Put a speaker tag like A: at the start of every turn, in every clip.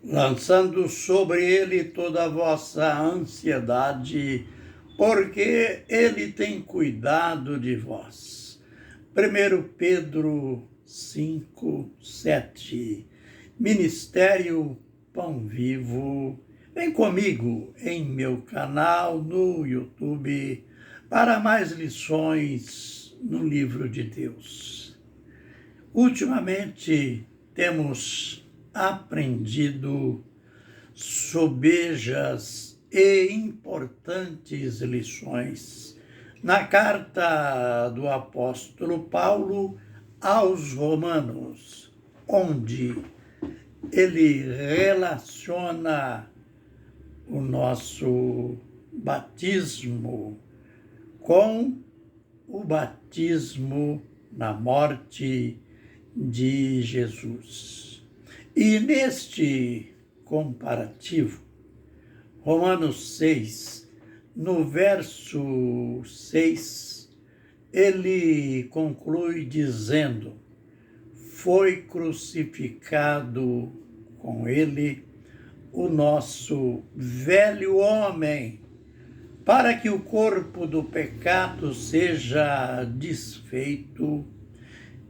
A: lançando sobre ele toda a vossa ansiedade, porque ele tem cuidado de vós. 1 Pedro 5:7. Ministério Pão Vivo. Vem comigo em meu canal no YouTube para mais lições no livro de Deus. Ultimamente temos aprendido sobejas e importantes lições na carta do apóstolo Paulo aos Romanos, onde ele relaciona o nosso batismo com o batismo na morte de Jesus. E neste comparativo, Romanos 6, no verso 6, ele conclui dizendo: foi crucificado com ele o nosso velho homem, para que o corpo do pecado seja desfeito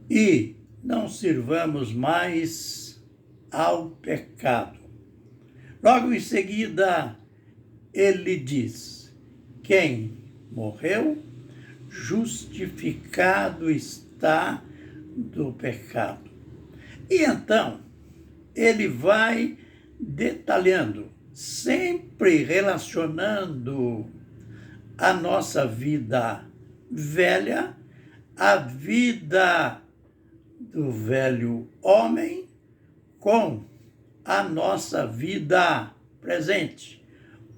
A: e não sirvamos mais ao pecado. Logo em seguida, ele diz: quem morreu, justificado está do pecado. E então, ele vai detalhando, sempre relacionando a nossa vida velha, a vida do velho homem, com a nossa vida presente,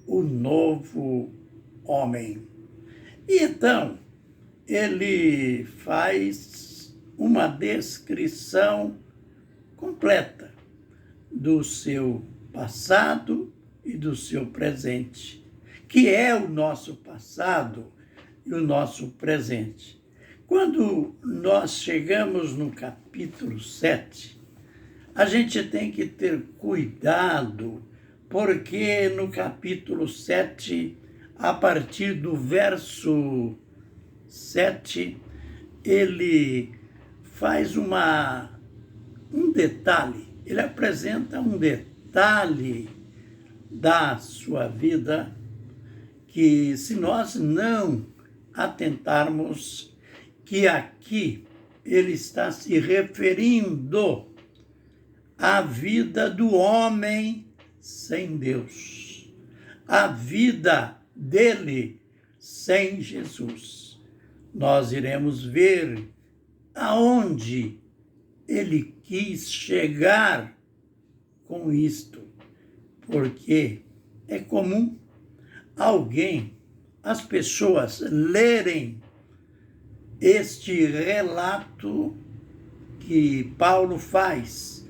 A: o novo homem. E então, ele faz uma descrição completa do seu passado e do seu presente, que é o nosso passado e o nosso presente. Quando nós chegamos no capítulo 7, a gente tem que ter cuidado, porque no capítulo 7, a partir do verso 7, ele faz um detalhe, ele apresenta um detalhe da sua vida que, se nós não atentarmos, que aqui ele está se referindo à vida do homem sem Deus, a vida dele sem Jesus. Nós iremos ver aonde ele quis chegar com isto, porque é comum as pessoas lerem este relato que Paulo faz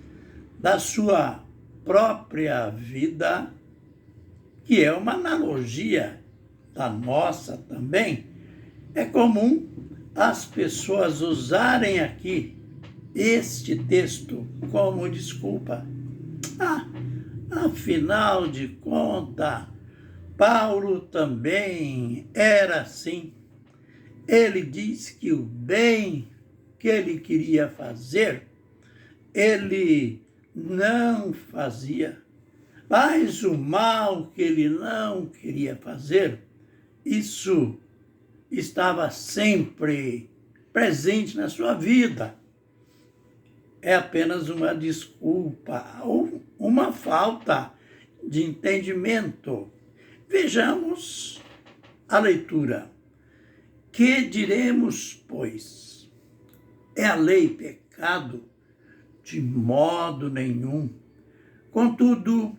A: da sua própria vida, que é uma analogia da nossa também. É comum as pessoas usarem aqui este texto como desculpa. Afinal de contas, Paulo também era assim. Ele diz que o bem que ele queria fazer, ele não fazia, mas o mal que ele não queria fazer, isso estava sempre presente na sua vida. É apenas uma desculpa ou uma falta de entendimento. Vejamos a leitura. Que diremos, pois? É a lei pecado? De modo nenhum. Contudo,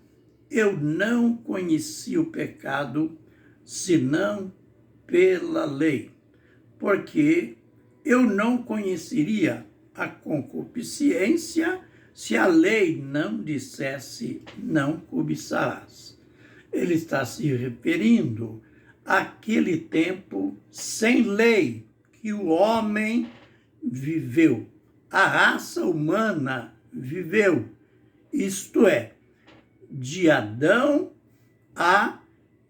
A: eu não conheci o pecado, senão pela lei, porque eu não conheceria a concupiscência se a lei não dissesse não cobiçarás. Ele está se referindo àquele tempo sem lei que o homem viveu, a raça humana viveu, isto é, de Adão a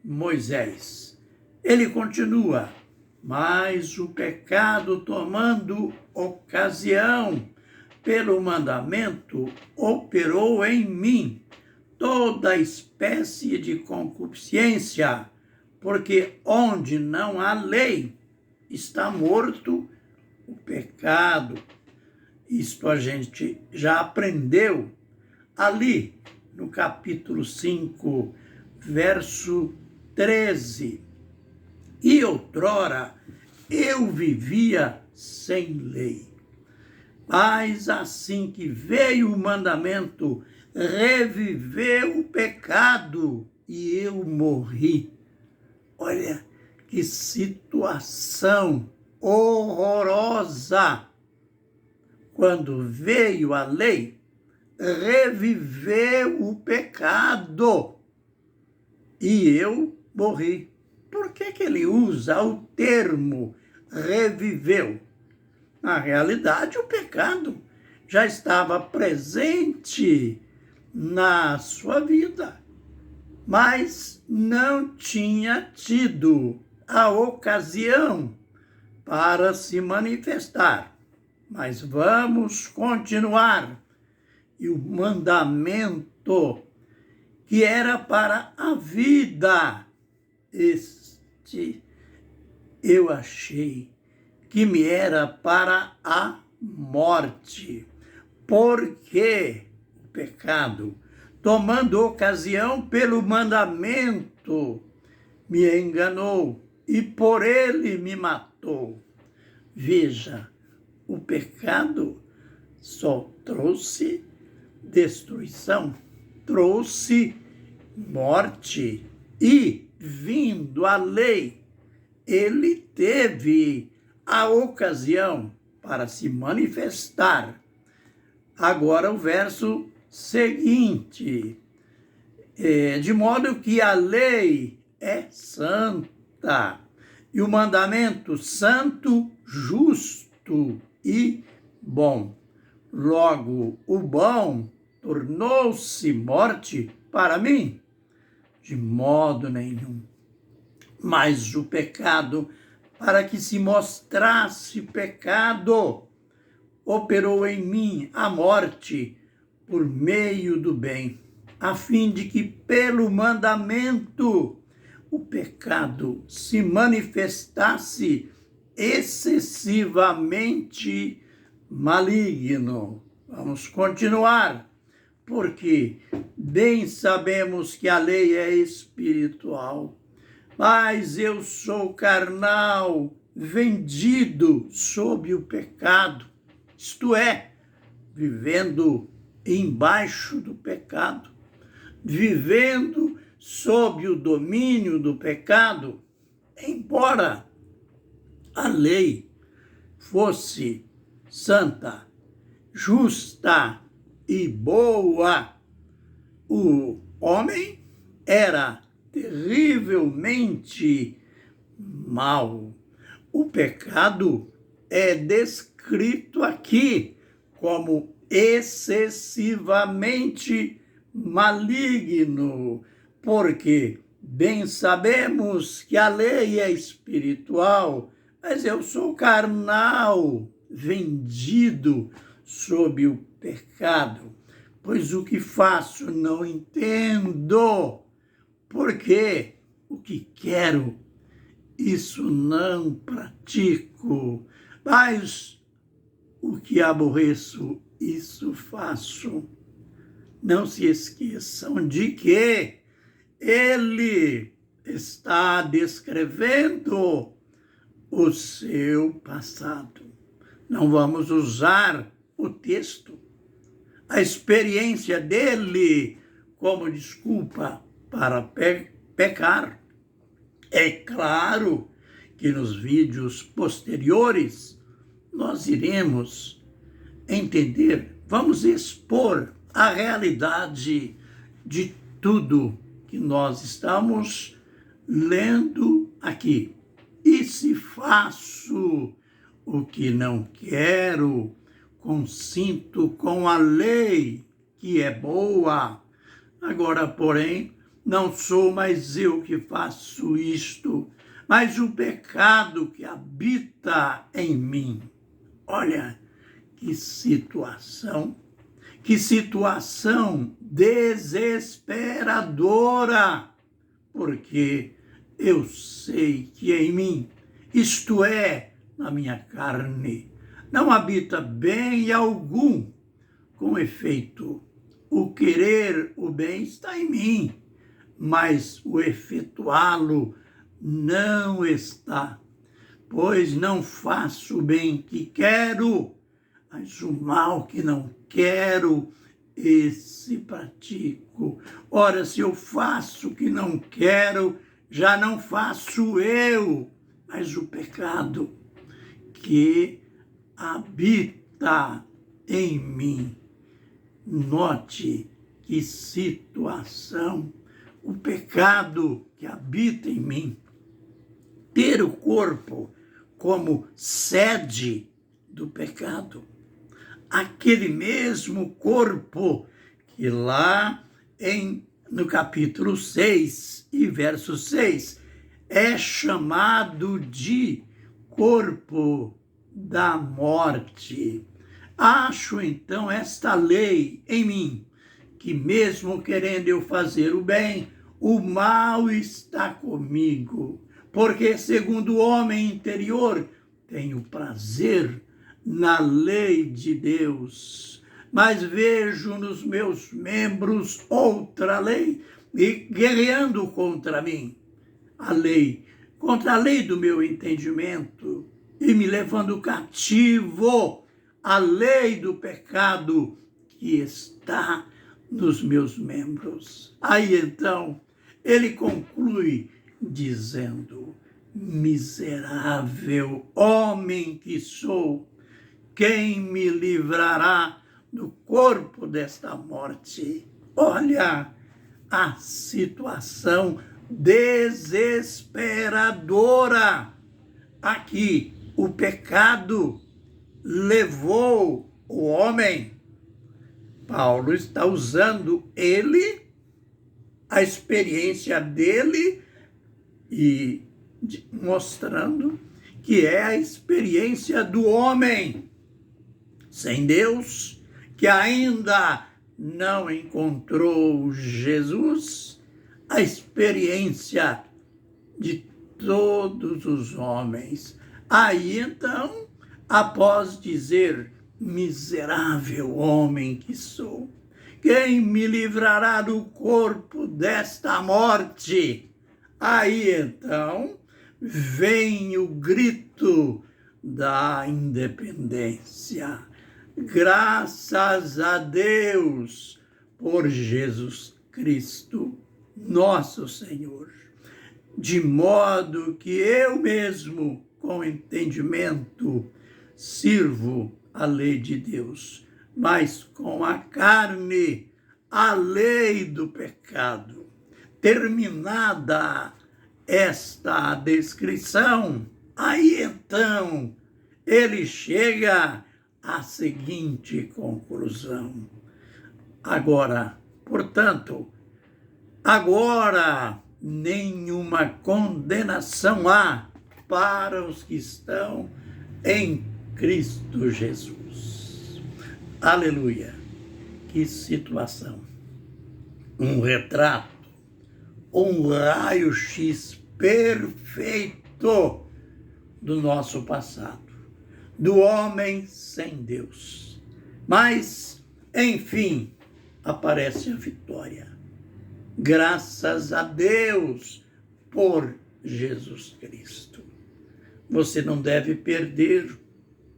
A: Moisés. Ele continua, mas o pecado tomando ocasião pelo mandamento operou em mim toda espécie de concupiscência, porque onde não há lei está morto o pecado. Isto a gente já aprendeu ali no capítulo 5, verso 13. E outrora eu vivia sem lei. Mas assim que veio o mandamento, reviveu o pecado e eu morri. Olha que situação horrorosa! Quando veio a lei, reviveu o pecado e eu morri. Por que ele usa o termo reviveu? Na realidade, o pecado já estava presente na sua vida, mas não tinha tido a ocasião para se manifestar. Mas vamos continuar. E o mandamento que era para a vida, este eu achei que me era para a morte, porque o pecado, tomando ocasião pelo mandamento, me enganou e por ele me matou. Veja, o pecado só trouxe destruição, trouxe morte e, vindo a lei, ele teve a ocasião para se manifestar. Agora o verso seguinte, de modo que a lei é santa e o mandamento santo, justo e bom. Logo, o bom tornou-se morte para mim? De modo nenhum. Mas o pecado, para que se mostrasse pecado, operou em mim a morte por meio do bem, a fim de que pelo mandamento o pecado se manifestasse excessivamente maligno. Vamos continuar, porque bem sabemos que a lei é espiritual, mas eu sou carnal, vendido sob o pecado, isto é, vivendo embaixo do pecado, vivendo sob o domínio do pecado, embora a lei fosse santa, justa e boa, o homem era terrivelmente mau. O pecado é descrito aqui como excessivamente maligno, porque bem sabemos que a lei é espiritual, mas eu sou carnal, vendido sob o pecado. Pois o que faço não entendo, porque o que quero, isso não pratico, mas o que aborreço, isso faço. Não se esqueçam de que ele está descrevendo o seu passado. Não vamos usar o texto, a experiência dele como desculpa para pecar. É claro que nos vídeos posteriores nós iremos entender, vamos expor a realidade de tudo que nós estamos lendo aqui. E se faço o que não quero, consinto com a lei que é boa, Agora, porém, não sou mais eu que faço isto, mas o pecado que habita em mim. Olha, que situação desesperadora, porque eu sei que em mim, isto é, na minha carne, não habita bem algum. Com efeito, o querer o bem está em mim, mas o efetuá-lo não está, pois não faço o bem que quero, mas o mal que não quero, esse pratico. Ora, se eu faço o que não quero, já não faço eu, mas o pecado que habita em mim. Note que situação, o pecado que habita em mim. Ter o corpo como sede do pecado. Aquele mesmo corpo que lá no capítulo 6 e verso 6 é chamado de corpo da morte. Acho então esta lei em mim, que mesmo querendo eu fazer o bem, o mal está comigo, porque segundo o homem interior tenho prazer na lei de Deus, mas vejo nos meus membros outra lei, e guerreando contra mim, contra a lei do meu entendimento, e me levando cativo à lei do pecado que está nos meus membros. Aí então, ele conclui dizendo: miserável homem que sou, quem me livrará do corpo desta morte? Olha a situação desesperadora. Aqui, o pecado levou o homem. Paulo está usando a experiência dele, e mostrando que é a experiência do homem sem Deus, que ainda não encontrou Jesus, a experiência de todos os homens. Aí então, após dizer: miserável homem que sou, quem me livrará do corpo desta morte? Aí então vem o grito da independência. Graças a Deus por Jesus Cristo, nosso Senhor. De modo que eu mesmo, com entendimento, sirvo a lei de Deus, mas com a carne, a lei do pecado. Terminada esta descrição, aí então ele chega à seguinte conclusão. Agora nenhuma condenação há para os que estão em Cristo Jesus. Aleluia! Que situação! Um retrato, um raio-x perfeito do nosso passado, do homem sem Deus. Mas, enfim, aparece a vitória. Graças a Deus por Jesus Cristo. Você não deve perder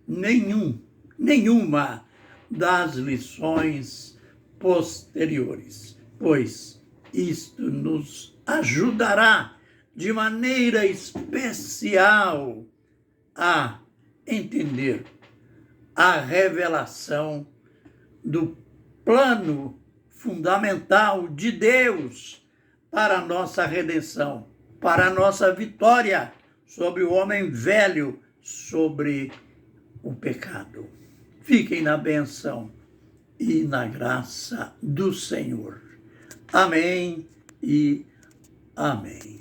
A: nenhuma das lições posteriores, pois isto nos ajudará de maneira especial a entender a revelação do plano fundamental de Deus para a nossa redenção, para a nossa vitória sobre o homem velho, sobre o pecado. Fiquem na bênção e na graça do Senhor. Amém e amém.